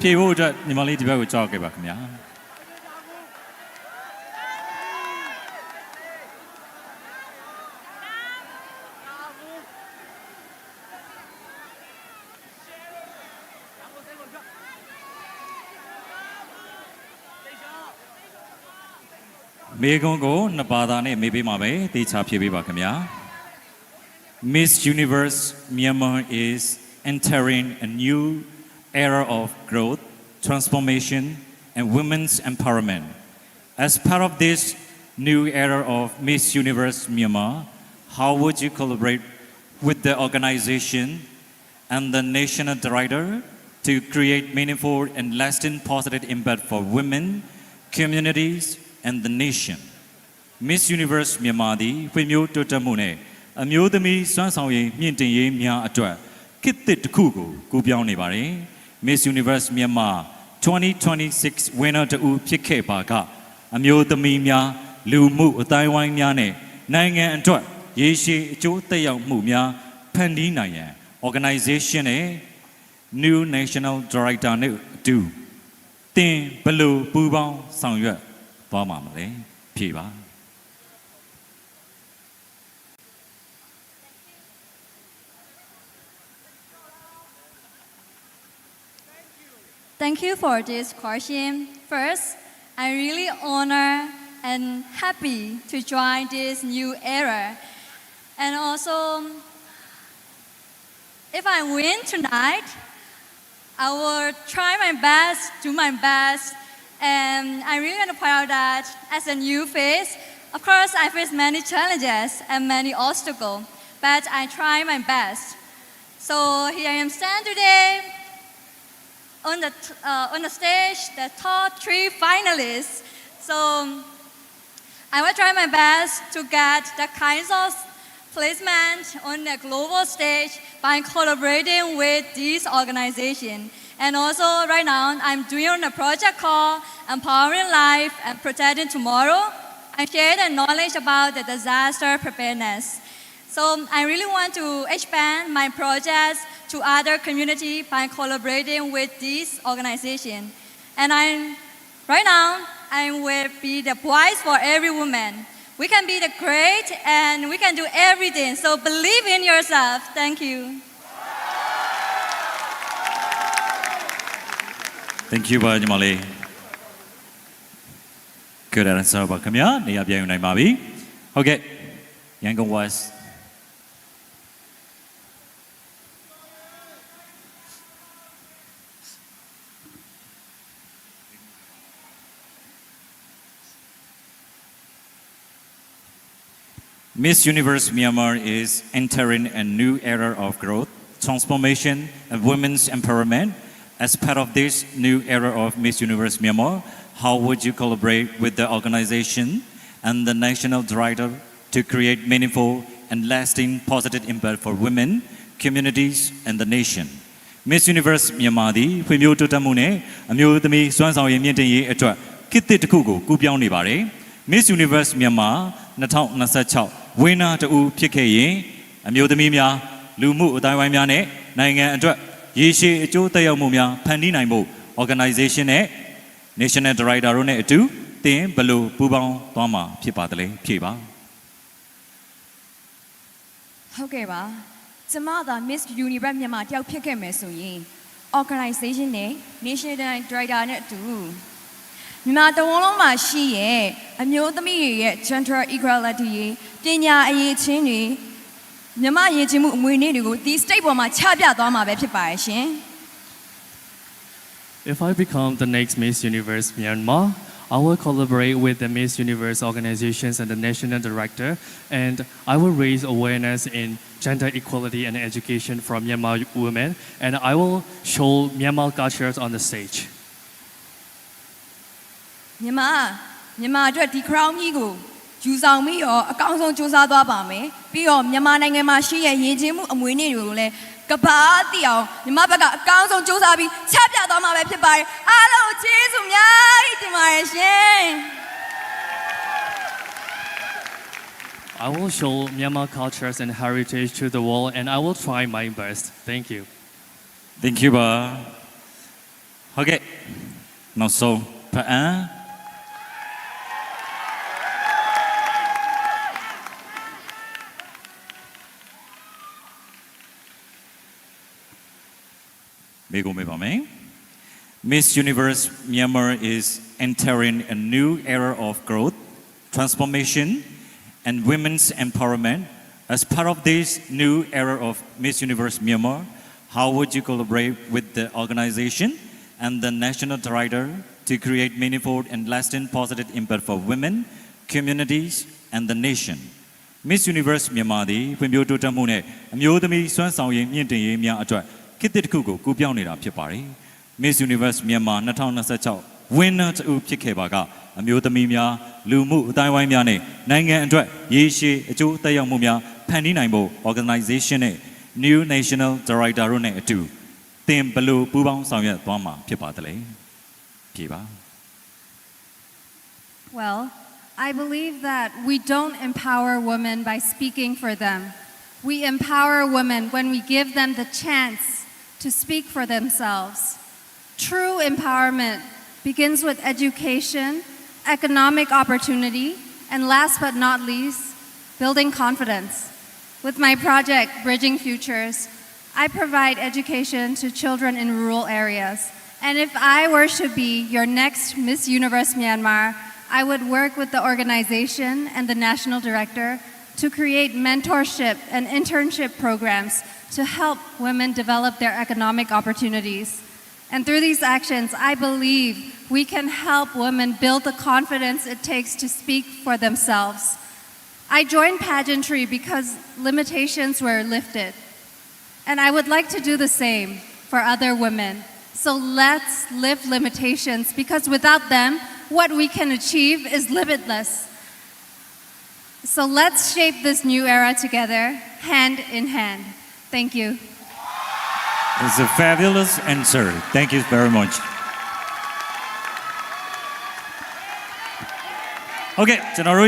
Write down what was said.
ဖြေဖို့အတွက်ညီမလေးဒီဘက်ကိုကြောက်ခဲ့ပါခင်ဗျာမေကွန်ကိုနှစ်ပါးသားနဲ့မေးပေးမှာပဲတေချာဖြေပေးပါခင်ဗျာ Miss Universe Myanmar is entering a new era of growth, transformation, and women's empowerment. As part of this new era of Miss Universe Myanmar, how would you collaborate with the organization and the national director to create meaningful and lasting positive impact for women, communities, and the nation? Miss Universe Myanmar သည်ဖွံ့ဖြိုးတိုးတက်မှုနဲ့အမျိုးသမီးစွမ်းဆောင်ရည်မြင့်တင်ရေးများအတွက်ခေတ်သစ်တစ်ခုကိုကူးပြောင်းနေပါတယ်။ Miss Universe Myanmar 2026 winner တူဖြစ်ခဲ့ပါကအမျိုးသမီးများလူမှုအတိုင်းဝိုင်းများနဲ့နိုင်ငံအတွက်ရေရှည်အကျိုးသက်ရောက်မှုများဖန်တီးနိုင်ရန် organization နဲ့ new national director နဲ့အတူတင်ဘယ်လိုပူးပေါင်းဆောင်ရွက်သွားမှာမလဲဖြေပါThank you for this question. First, I'm really honored and happy to join this new era. And also, if I win tonight, I will try my best, do my best. And I really want to point out that as a new face, of course, I face many challenges and many obstacles, but I try my best. So here I am stand today. On the stage, the top 3 finalists. So I will try my best to get the kinds of placement on the global stage by collaborating with these organizations. And also right now, I'm doing a project called Empowering Life and Protecting Tomorrow. I share the knowledge about the disaster preparedness. So I really want to expand my projects to other communities by collaborating with these organizations. And right now, I will be the voice for every woman. We can be the great and we can do everything. So believe in yourself. Thank you. Thank you ပါညီမလေး Good answer ပါခင်ဗျာနေရာပြန်ယူနိုင်ပါပြီဟုတ်ကဲ့ရန်ကုန် West Miss Universe Myanmar is entering a new era of growth, transformation, and women's empowerment. As part of this new era of Miss Universe Myanmar, how would you collaborate with the organization and the national director to create meaningful and lasting positive impact for women, communities, and the nation? Miss Universe Myanmar သည်ဖွံ့ဖြိုးတိုးတက်မှုနဲ့အမျိုးသမီးစွမ်းဆောင်ရည်မြင့်တင်ရေးအတွက်ခေတ်သစ်တစ်ခုကိုကူးပြောင်းနေပါတယ်။ Miss Universe Myanmar 2026 winner တူဖြစ်ခဲ့ရင်အမျိုးသမီးများလူမှုအတိုင်းဝိုင်းများနဲ့နိုင်ငံအတွက်ရေရှည်အကျိုးသက်ရောက်မှုများဖန်တီးနိုင်ဖို့ organization နဲ့ national director တို့နဲ့အတူသင်ဘယ်လိုပူးပေါင်းသွားမှာဖြစ်ပါသလဲဖြေပါဟုတ်ကဲ့ပါကျမသာ Miss Universe မြန်မာတယောက်ဖြစ်ခဲ့မယ်ဆိုရင် organization နဲ့ national director နဲ့အတူမြန်မာတဝန်လုံးမှာရှိရဲ့အမျိုးသမီးတွေရဲ့ gender equality ပညာအရေးချင်းတွေမြန်မာရည်ချင်းမှုအမွေအနှစ်တွေကိုဒီ state ပေါ်မှာချပြသွားမှာပဲဖြစ်ပါရဲ့ရှင် If I become the next Miss Universe Myanmar, I will collaborate with the Miss Universe organizations and the national director, and I will raise awareness in gender equality and education for Myanmar women, and I will show Myanmar cultures on the stage. မြန်မာအတွက်ဒီ crown ကြီးကိုယူဆောင်ပြီးတော့အကောင်းဆုံးစူးစမ်းသွားပါမယ်ပြီးတော့မြန်မာနိုင်ငံမှာရှိတဲ့ရည်ချင်းမှုအမွေအနှစ်တွေကိုလည်းကဘာတီအောင်မြန်မာဘက်ကအကောင်းဆုံးစူးစမ်းပြီးချပြသွားမှာပဲဖြစ်ပါတယ်အားလုံးကျေးဇူးများကြီးတင်ပါတယ်ရှင် I will show Myanmar cultures and heritage to the world, and I will try my best. Thank you. Thank you ပါ ဟုတ်ကဲ့နောက်ဆုံးဖအံမေကိုမေပါမယ် Miss Universe Myanmar is entering a new era of growth, transformation, and women's empowerment. As part of this new era of Miss Universe Myanmar, how would you collaborate with the organization and the national director to create meaningful and lasting positive impact for women, communities, and the nation? Miss Universe Myanmar သည်ဖွံ့ဖြိုးတိုးတက်မှုနဲ့အမျိုးသမီးစွမ်းဆောင်ရည်မြင့်တင်ရေးများအတွက်ခေတ်သစ်တစ်ခုကိုကူးပြောင်းနေတာဖြစ်ပါတယ်။ Miss Universe Myanmar 2026 winner တူဖြစ်ခဲ့ပါကအမျိုးသမီးများလူမှုအတိုင်းဝိုင်းများနဲ့နိုင်ငံအတွက်ရေရှည်အကျိုးသက်ရောက်မှုများဖန်တီးနိုင်ဖို့ organization နဲ့ new national director တို့နဲ့အတူသင်ဘယ်လိုပူးပေါင်းဆောင်ရွက်သွားမှာဖြစ်ပါသလဲဖြေပါ Well, I believe that we don't empower women by speaking for them. We empower women when we give them the chance to speak for themselves. True empowerment begins with education, economic opportunity, and last but not least, building confidence. With my project, Bridging Futures, I provide education to children in rural areas. And if I were to be your next Miss Universe Myanmar, I would work with the organization and the national director to create mentorship and internship programs to help women develop their economic opportunities. And through these actions, I believe we can help women build the confidence it takes to speak for themselves. I joined pageantry because limitations were lifted. And I would like to do the same for other women. So let's lift limitations because without them, what we can achieve is limitless. So let's shape this new era together, hand in hand. Thank you. It's a fabulous answer. Thank you very much. Okay, ကျွန်တော်တို့ရဲ့